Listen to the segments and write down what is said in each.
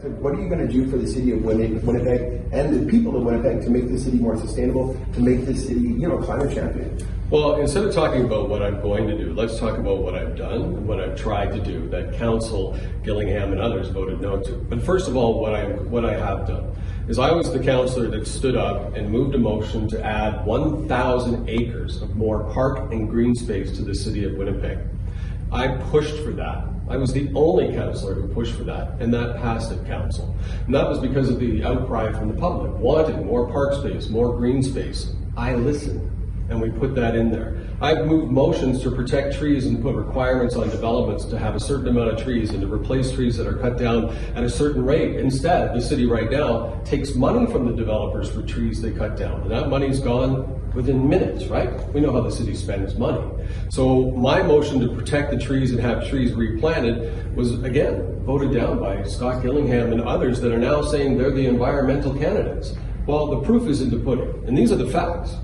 What are you going to do for the city of Winnipeg and the people of Winnipeg to make the city more sustainable, to make the city, a climate champion? Well, instead of talking about what I'm going to do, let's talk about what I've done and what I've tried to do that Council Gillingham and others voted no to. But first of all, what I have done is I was the councillor that stood up and moved a motion to add 1,000 acres of more park and green space to the city of Winnipeg. I pushed for that. I was the only councillor who pushed for that, and that passed at council. And that was because of the outcry from the public, wanting more park space, more green space. I listened, and we put that in there. I've moved motions to protect trees and put requirements on developments to have a certain amount of trees and to replace trees that are cut down at a certain rate. Instead, the city right now takes money from the developers for trees they cut down, and that money's gone within minutes, right? We know how the city spends money. So my motion to protect the trees and have trees replanted was, again, voted down by Scott Gillingham and others that are now saying they're the environmental candidates. Well, the proof is in the pudding, and these are the facts.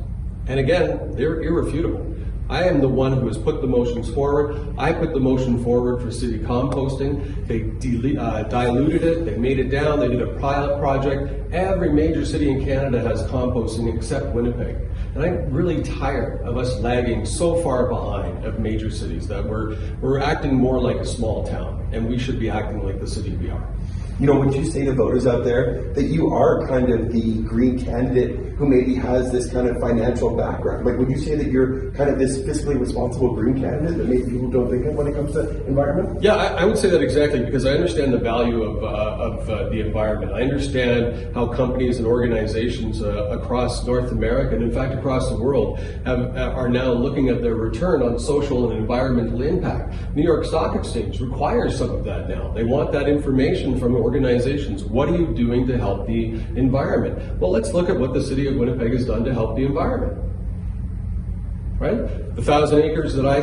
And again, they're irrefutable. I am the one who has put the motions forward. I put the motion forward for city composting. They diluted it, they made it down, they did a pilot project. Every major city in Canada has composting except Winnipeg. And I'm really tired of us lagging so far behind of major cities that we're acting more like a small town, and we should be acting like the city we are. Would you say to voters out there that you are kind of the green candidate who maybe has this kind of financial background? Like, would you say that you're kind of this fiscally responsible green candidate that maybe people don't think of when it comes to environment? Yeah, I would say that exactly, because I understand the value of the environment. I understand how companies and organizations across North America, and in fact across the world, are now looking at their return on social and environmental impact. New York Stock Exchange requires some of that now. They want that information from organizations. What are you doing to help the environment? Well, let's look at what the city of Winnipeg has done to help the environment. Right? The 1,000 acres that I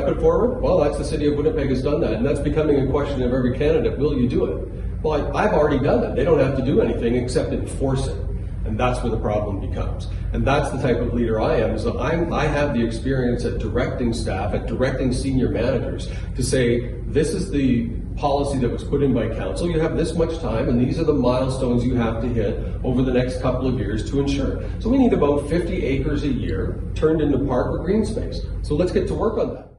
put forward, well, that's the city of Winnipeg has done that, and that's becoming a question of every candidate. Will you do it? Well, I've already done it. They don't have to do anything except enforce it. And that's where the problem becomes. And that's the type of leader I am. So I have the experience at directing staff, at directing senior managers to say, this is the policy that was put in by council. You have this much time, and these are the milestones you have to hit over the next couple of years to ensure. So we need about 50 acres a year turned into park or green space. So let's get to work on that.